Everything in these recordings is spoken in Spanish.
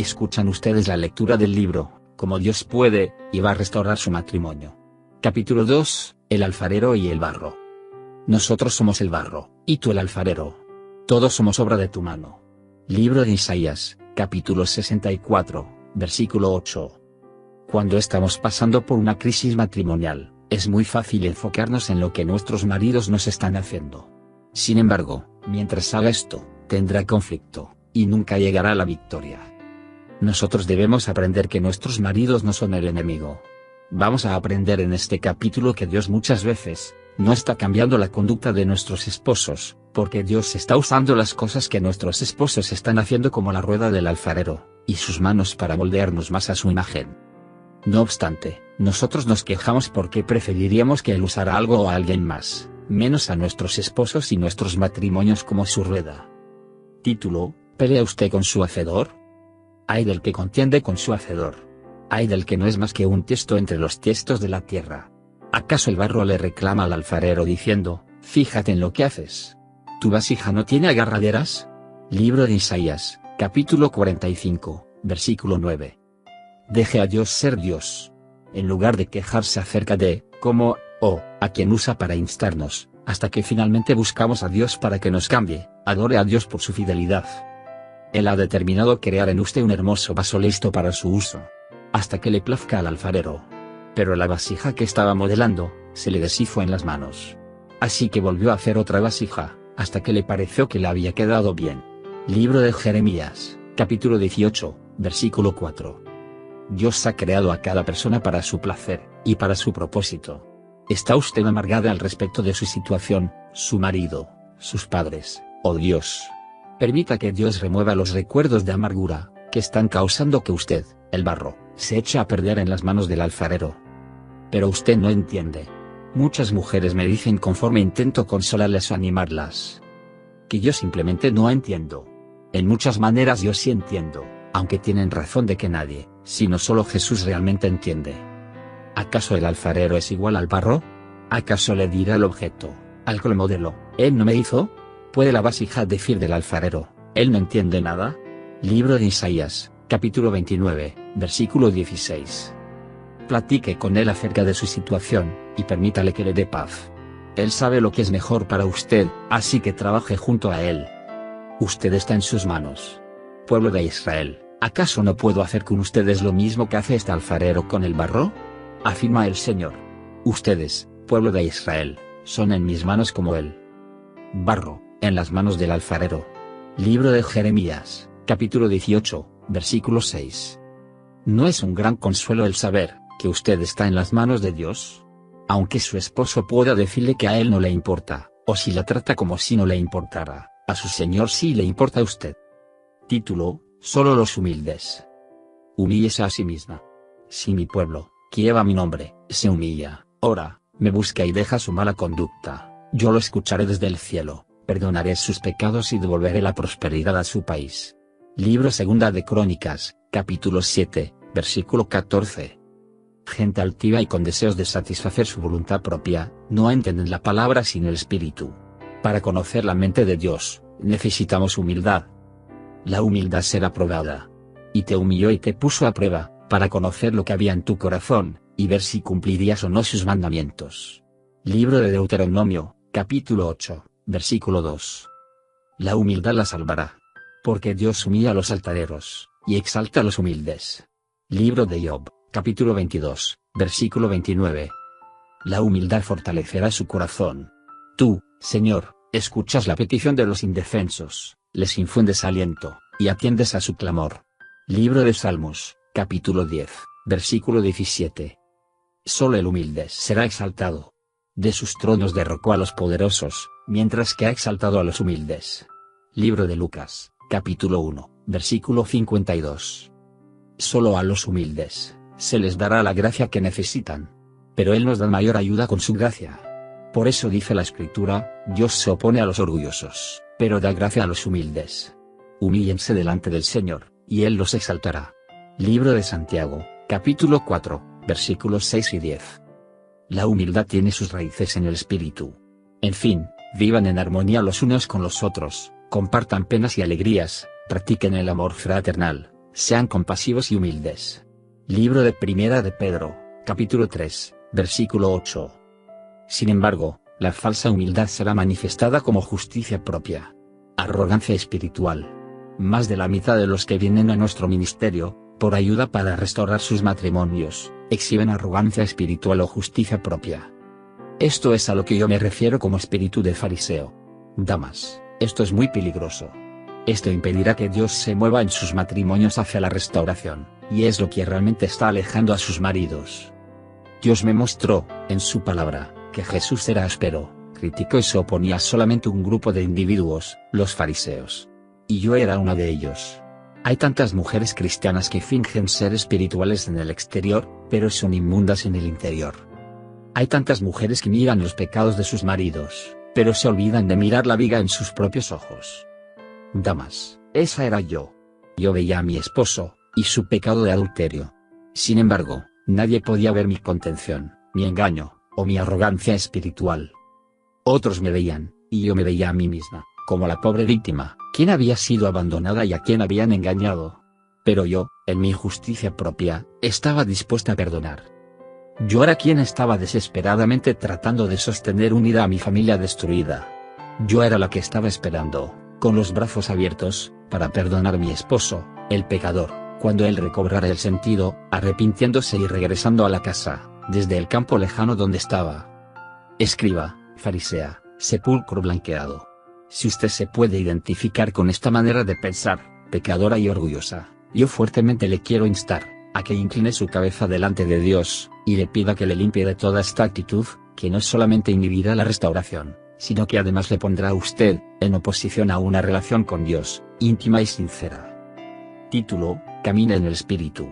Escuchan ustedes la lectura del libro, Como Dios puede, y va a restaurar su matrimonio. Capítulo 2, el alfarero y el barro. Nosotros somos el barro, y tú el alfarero. Todos somos obra de tu mano. Libro de Isaías, capítulo 64, versículo 8. Cuando estamos pasando por una crisis matrimonial, es muy fácil enfocarnos en lo que nuestros maridos nos están haciendo. Sin embargo, mientras haga esto, tendrá conflicto, y nunca llegará a la victoria. Nosotros debemos aprender que nuestros maridos no son el enemigo. Vamos a aprender en este capítulo que Dios muchas veces no está cambiando la conducta de nuestros esposos, porque Dios está usando las cosas que nuestros esposos están haciendo como la rueda del alfarero, y sus manos para moldearnos más a su imagen. No obstante, nosotros nos quejamos porque preferiríamos que Él usara algo o a alguien más, menos a nuestros esposos y nuestros matrimonios como su rueda. Título: ¿Pelea usted con su hacedor? Ay del que contiende con su hacedor. Ay del que no es más que un tiesto entre los tiestos de la tierra. ¿Acaso el barro le reclama al alfarero diciendo: fíjate en lo que haces? ¿Tu vasija no tiene agarraderas? Libro de Isaías, capítulo 45, versículo 9. Deje a Dios ser Dios. En lugar de quejarse acerca de cómo o a quién usa para instarnos, hasta que finalmente buscamos a Dios para que nos cambie, adore a Dios por su fidelidad. Él ha determinado crear en usted un hermoso vaso listo para su uso, hasta que le plazca al alfarero. Pero la vasija que estaba modelando, se le deshizo en las manos. Así que volvió a hacer otra vasija, hasta que le pareció que le había quedado bien. Libro de Jeremías, capítulo 18, versículo 4. Dios ha creado a cada persona para su placer, y para su propósito. ¿Está usted amargada al respecto de su situación, su marido, sus padres, o Dios? Permita que Dios remueva los recuerdos de amargura, que están causando que usted, el barro, se eche a perder en las manos del alfarero. Pero usted no entiende. Muchas mujeres me dicen conforme intento consolarlas o animarlas, que yo simplemente no entiendo. En muchas maneras yo sí entiendo, aunque tienen razón de que nadie, sino solo Jesús realmente entiende. ¿Acaso el alfarero es igual al barro? ¿Acaso le dirá al objeto, al modelo, él no me hizo? ¿Puede la vasija decir del alfarero, él no entiende nada? Libro de Isaías, capítulo 29, versículo 16. Platique con él acerca de su situación, y permítale que le dé paz. Él sabe lo que es mejor para usted, así que trabaje junto a él. Usted está en sus manos. Pueblo de Israel, ¿acaso no puedo hacer con ustedes lo mismo que hace este alfarero con el barro? Afirma el Señor. Ustedes, pueblo de Israel, son en mis manos como él. Barro, en las manos del alfarero. Libro de Jeremías, capítulo 18, versículo 6. ¿No es un gran consuelo el saber que usted está en las manos de Dios? Aunque su esposo pueda decirle que a él no le importa, o si la trata como si no le importara, a su Señor sí le importa a usted. Título: Solo los humildes. Humíllese a sí misma. Si mi pueblo, que lleva mi nombre, se humilla, ora, me busca y deja su mala conducta, yo lo escucharé desde el cielo, perdonaré sus pecados y devolveré la prosperidad a su país. Libro Segunda de Crónicas, capítulo 7, versículo 14. Gente altiva y con deseos de satisfacer su voluntad propia, no entienden la palabra sin el Espíritu. Para conocer la mente de Dios, necesitamos humildad. La humildad será probada. Y te humilló y te puso a prueba, para conocer lo que había en tu corazón, y ver si cumplirías o no sus mandamientos. Libro de Deuteronomio, capítulo 8, versículo 2. La humildad la salvará. Porque Dios humilla a los altaneros, y exalta a los humildes. Libro de Job, capítulo 22, versículo 29. La humildad fortalecerá su corazón. Tú, Señor, escuchas la petición de los indefensos, les infundes aliento, y atiendes a su clamor. Libro de Salmos, capítulo 10, versículo 17. Solo el humilde será exaltado. De sus tronos derrocó a los poderosos, mientras que ha exaltado a los humildes. Libro de Lucas, capítulo 1, versículo 52. Solo a los humildes se les dará la gracia que necesitan. Pero Él nos da mayor ayuda con su gracia. Por eso dice la Escritura: Dios se opone a los orgullosos, pero da gracia a los humildes. Humíllense delante del Señor, y Él los exaltará. Libro de Santiago, capítulo 4, versículos 6 y 10. La humildad tiene sus raíces en el Espíritu. En fin, vivan en armonía los unos con los otros, compartan penas y alegrías, practiquen el amor fraternal, Sean compasivos y humildes. Libro de Primera de Pedro, capítulo 3, versículo 8. Sin embargo, la falsa humildad será manifestada como justicia propia. Arrogancia espiritual. Más de la mitad de los que vienen a nuestro ministerio, por ayuda para restaurar sus matrimonios, exhiben arrogancia espiritual o justicia propia. Esto es a lo que yo me refiero como espíritu de fariseo. Damas, esto es muy peligroso. Esto impedirá que Dios se mueva en sus matrimonios hacia la restauración, y es lo que realmente está alejando a sus maridos. Dios me mostró, en su palabra, que Jesús era áspero, crítico y se oponía solamente a un grupo de individuos, los fariseos. Y yo era una de ellos. Hay tantas mujeres cristianas que fingen ser espirituales en el exterior, pero son inmundas en el interior. Hay tantas mujeres que miran los pecados de sus maridos, pero se olvidan de mirar la viga en sus propios ojos. Damas, esa era yo. Yo veía a mi esposo, y su pecado de adulterio. Sin embargo, nadie podía ver mi contención, mi engaño, o mi arrogancia espiritual. Otros me veían, y yo me veía a mí misma, como la pobre víctima, quien había sido abandonada y a quien habían engañado. Pero yo, en mi justicia propia, estaba dispuesta a perdonar. Yo era quien estaba desesperadamente tratando de sostener unida a mi familia destruida. Yo era la que estaba esperando, con los brazos abiertos, para perdonar a mi esposo, el pecador, cuando él recobrara el sentido, arrepintiéndose y regresando a la casa, desde el campo lejano donde estaba. Escriba, farisea, sepulcro blanqueado. Si usted se puede identificar con esta manera de pensar, pecadora y orgullosa, yo fuertemente le quiero instar a que incline su cabeza delante de Dios, y le pida que le limpie de toda esta actitud, que no solamente inhibirá la restauración, sino que además le pondrá a usted, en oposición a una relación con Dios, íntima y sincera. Título: Camina en el Espíritu.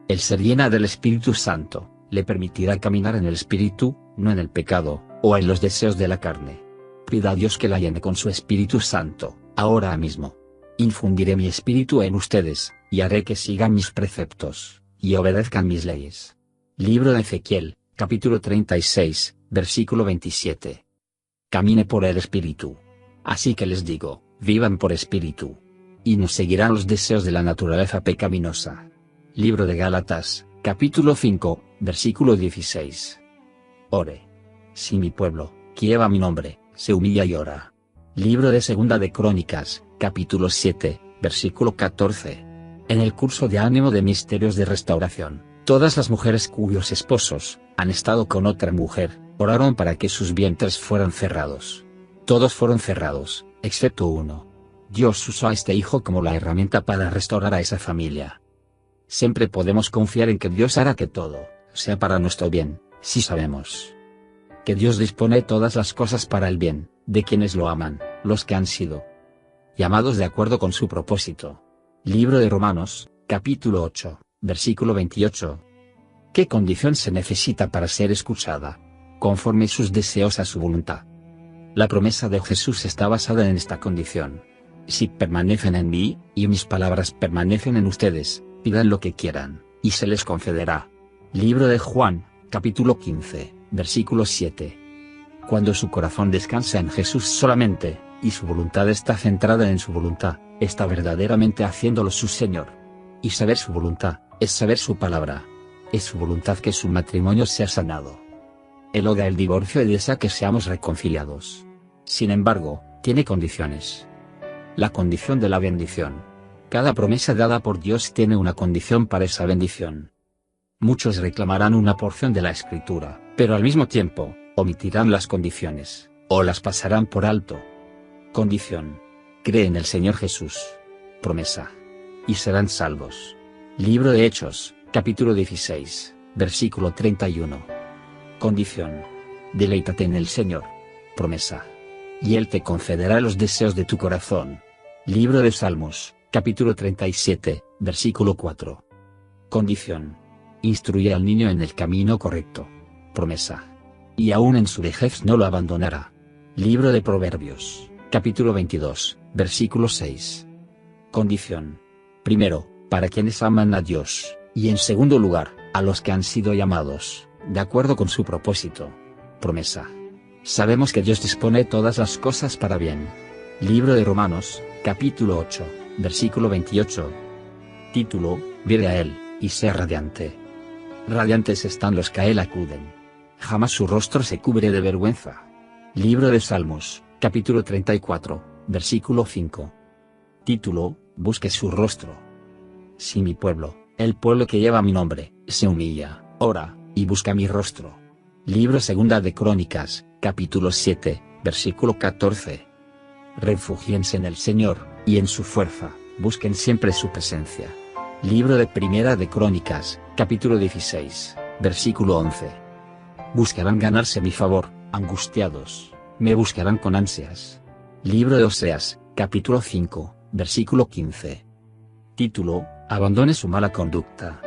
El ser llena del Espíritu Santo, le permitirá caminar en el Espíritu, no en el pecado, o en los deseos de la carne. Pida a Dios que la llene con su Espíritu Santo, ahora mismo. Infundiré mi espíritu en ustedes, y haré que sigan mis preceptos, y obedezcan mis leyes. Libro de Ezequiel, capítulo 36, versículo 27. Camine por el Espíritu. Así que les digo, vivan por Espíritu. Y no seguirán los deseos de la naturaleza pecaminosa. Libro de Gálatas, capítulo 5, versículo 16. Ore. Si mi pueblo, que lleva mi nombre, se humilla y ora. Libro de Segunda de Crónicas, capítulo 7, versículo 14. En el curso de ánimo de misterios de restauración, todas las mujeres cuyos esposos han estado con otra mujer, oraron para que sus vientres fueran cerrados. Todos fueron cerrados, excepto uno. Dios usó a este hijo como la herramienta para restaurar a esa familia. Siempre podemos confiar en que Dios hará que todo sea para nuestro bien, si sabemos que Dios dispone todas las cosas para el bien de quienes lo aman, los que han sido llamados de acuerdo con su propósito. Libro de Romanos, capítulo 8, versículo 28. ¿Qué condición se necesita para ser escuchada? Conforme sus deseos a su voluntad. La promesa de Jesús está basada en esta condición. Si permanecen en mí, y mis palabras permanecen en ustedes, pidan lo que quieran, y se les concederá. Libro de Juan, capítulo 15, versículo 7. Cuando su corazón descansa en Jesús solamente, y su voluntad está centrada en su voluntad, está verdaderamente haciéndolo su Señor. Y saber su voluntad, es saber su palabra. Es su voluntad que su matrimonio sea sanado. Él odia el divorcio y desea que seamos reconciliados. Sin embargo, tiene condiciones. La condición de la bendición. Cada promesa dada por Dios tiene una condición para esa bendición. Muchos reclamarán una porción de la Escritura, pero al mismo tiempo, omitirán las condiciones, o las pasarán por alto. Condición: cree en el Señor Jesús. Promesa: y serán salvos. Libro de Hechos, capítulo 16, versículo 31. Condición: deleítate en el Señor. Promesa: y Él te concederá los deseos de tu corazón. Libro de Salmos, capítulo 37, versículo 4. Condición: instruye al niño en el camino correcto. Promesa: y aún en su vejez no lo abandonará. Libro de Proverbios, capítulo 22, versículo 6. Condición: primero, para quienes aman a Dios, y en segundo lugar, a los que han sido llamados, de acuerdo con su propósito. Promesa: sabemos que Dios dispone todas las cosas para bien. Libro de Romanos, capítulo 8, versículo 28. Título: Mire a él, y sea radiante. Radiantes están los que a él acuden. Jamás su rostro se cubre de vergüenza. Libro de Salmos, capítulo 34, versículo 5. Título: Busque su rostro. Si mi pueblo, el pueblo que lleva mi nombre, se humilla, ora, y busca mi rostro. Libro segunda de Crónicas, capítulo 7, versículo 14. Refúgiense en el Señor, y en su fuerza, busquen siempre su presencia. Libro de Primera de Crónicas, capítulo 16, versículo 11. Buscarán ganarse mi favor, angustiados, me buscarán con ansias. Libro de Oseas, capítulo 5, versículo 15. Título: Abandone su mala conducta.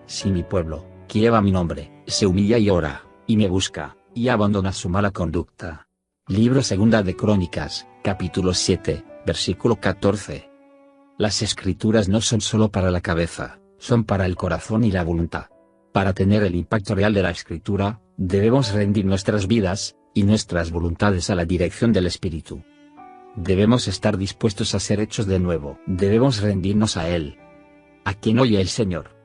Si mi pueblo, que lleva mi nombre, se humilla y ora, y me busca, y abandona su mala conducta. Libro segunda de Crónicas, capítulo 7, versículo 14. Las escrituras no son solo para la cabeza, son para el corazón y la voluntad. Para tener el impacto real de la escritura, debemos rendir nuestras vidas, y nuestras voluntades a la dirección del Espíritu. Debemos estar dispuestos a ser hechos de nuevo. Debemos rendirnos a Él. ¿A quién oye el Señor?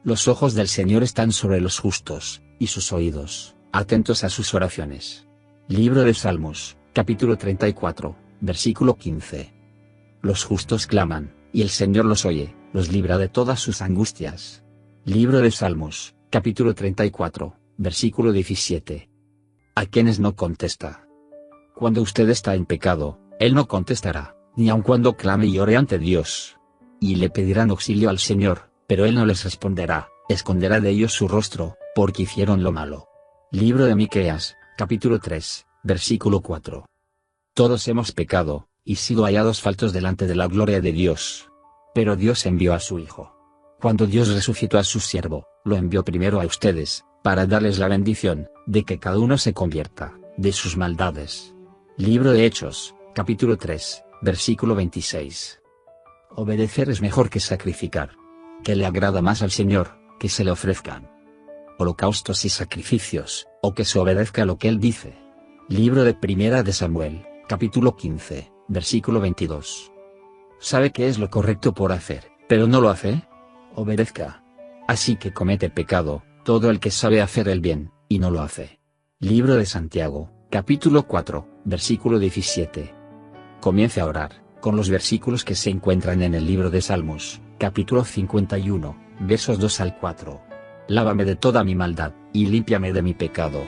Los ojos del Señor están sobre los justos, y sus oídos, atentos a sus oraciones. Libro de Salmos, capítulo 34, versículo 15. Los justos claman, y el Señor los oye, los libra de todas sus angustias. Libro de Salmos, capítulo 34, versículo 17. ¿A quienes no contesta? Cuando usted está en pecado, Él no contestará, ni aun cuando clame y ore ante Dios. Y le pedirán auxilio al Señor, pero Él no les responderá, esconderá de ellos su rostro, porque hicieron lo malo. Libro de Miqueas, capítulo 3, versículo 4. Todos hemos pecado, y sido hallados faltos delante de la gloria de Dios. Pero Dios envió a su Hijo. Cuando Dios resucitó a su siervo, lo envió primero a ustedes, para darles la bendición, de que cada uno se convierta, de sus maldades. Libro de Hechos, capítulo 3, versículo 26. Obedecer es mejor que sacrificar. Que le agrada más al Señor, que se le ofrezcan holocaustos y sacrificios, o que se obedezca lo que Él dice. Libro de Primera de Samuel, capítulo 15, versículo 22. ¿Sabe qué es lo correcto por hacer, pero no lo hace? Obedezca. Así que comete pecado, todo el que sabe hacer el bien, y no lo hace. Libro de Santiago, capítulo 4, versículo 17. Comience a orar, con los versículos que se encuentran en el libro de Salmos, capítulo 51, versos 2 al 4. Lávame de toda mi maldad, y límpiame de mi pecado.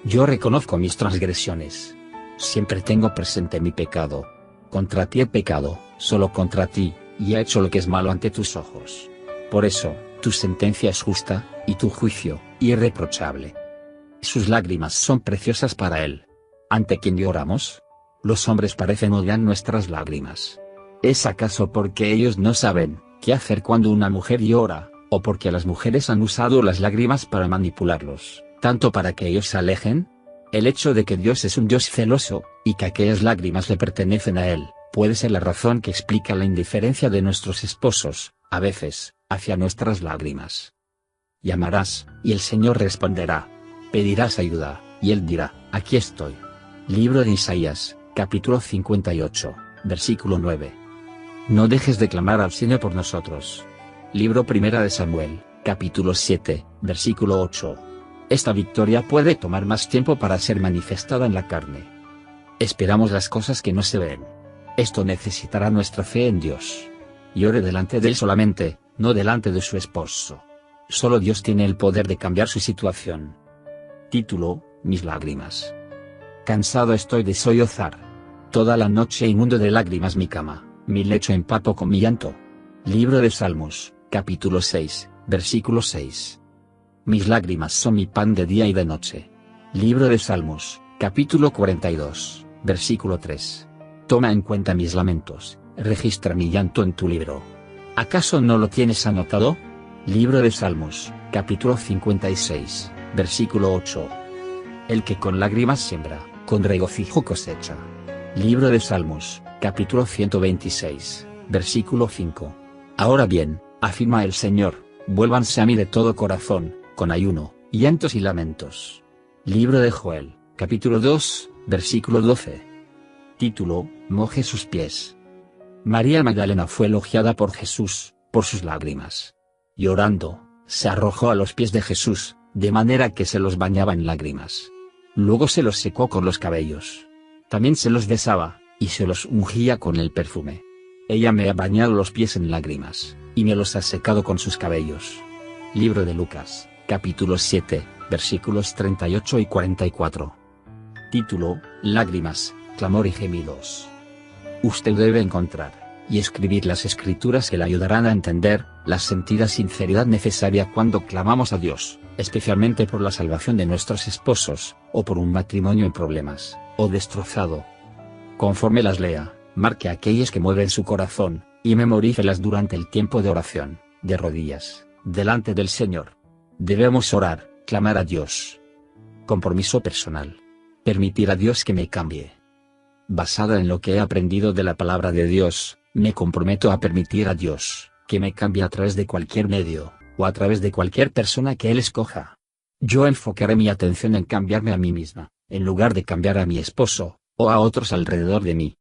Yo reconozco mis transgresiones. Siempre tengo presente mi pecado. Contra ti he pecado, solo contra ti, y he hecho lo que es malo ante tus ojos. Por eso, tu sentencia es justa, y tu juicio, irreprochable. Sus lágrimas son preciosas para Él. ¿Ante quién lloramos? Los hombres parecen odiar nuestras lágrimas. ¿Es acaso porque ellos no saben qué hacer cuando una mujer llora, o porque las mujeres han usado las lágrimas para manipularlos, tanto para que ellos se alejen? El hecho de que Dios es un Dios celoso, y que aquellas lágrimas le pertenecen a Él, puede ser la razón que explica la indiferencia de nuestros esposos, a veces, hacia nuestras lágrimas. Llamarás, y el Señor responderá. Pedirás ayuda, y Él dirá, aquí estoy. Libro de Isaías, capítulo 58, versículo 9. No dejes de clamar al Señor por nosotros. Libro Primera de Samuel, capítulo 7, versículo 8. Esta victoria puede tomar más tiempo para ser manifestada en la carne. Esperamos las cosas que no se ven. Esto necesitará nuestra fe en Dios. Llore delante de Él solamente, no delante de su esposo. Solo Dios tiene el poder de cambiar su situación. Título: Mis lágrimas. Cansado estoy de sollozar. Toda la noche inundo de lágrimas mi cama, mi lecho empapo con mi llanto. Libro de Salmos, capítulo 6, versículo 6. Mis lágrimas son mi pan de día y de noche. Libro de Salmos, capítulo 42, versículo 3. Toma en cuenta mis lamentos, registra mi llanto en tu libro. ¿Acaso no lo tienes anotado? Libro de Salmos, capítulo 56, versículo 8. El que con lágrimas siembra, con regocijo cosecha. Libro de Salmos, capítulo 126, versículo 5. Ahora bien, afirma el Señor, vuélvanse a mí de todo corazón, con ayuno, llantos y lamentos. Libro de Joel, capítulo 2, versículo 12. Título: Moje sus pies. María Magdalena fue elogiada por Jesús, por sus lágrimas. Llorando, se arrojó a los pies de Jesús, de manera que se los bañaba en lágrimas. Luego se los secó con los cabellos. También se los besaba, y se los ungía con el perfume. Ella me ha bañado los pies en lágrimas, y me los ha secado con sus cabellos. Libro de Lucas, capítulo 7, versículos 38 y 44. Título: Lágrimas, clamor y gemidos. Usted debe encontrar y escribir las escrituras que le ayudarán a entender la sentida sinceridad necesaria cuando clamamos a Dios, especialmente por la salvación de nuestros esposos, o por un matrimonio en problemas, o destrozado. Conforme las lea, marque aquellas que mueven su corazón, y memorícelas durante el tiempo de oración, de rodillas, delante del Señor. Debemos orar, clamar a Dios. Compromiso personal. Permitir a Dios que me cambie. Basada en lo que he aprendido de la palabra de Dios, me comprometo a permitir a Dios que me cambie a través de cualquier medio, o a través de cualquier persona que Él escoja. Yo enfocaré mi atención en cambiarme a mí misma, en lugar de cambiar a mi esposo, o a otros alrededor de mí.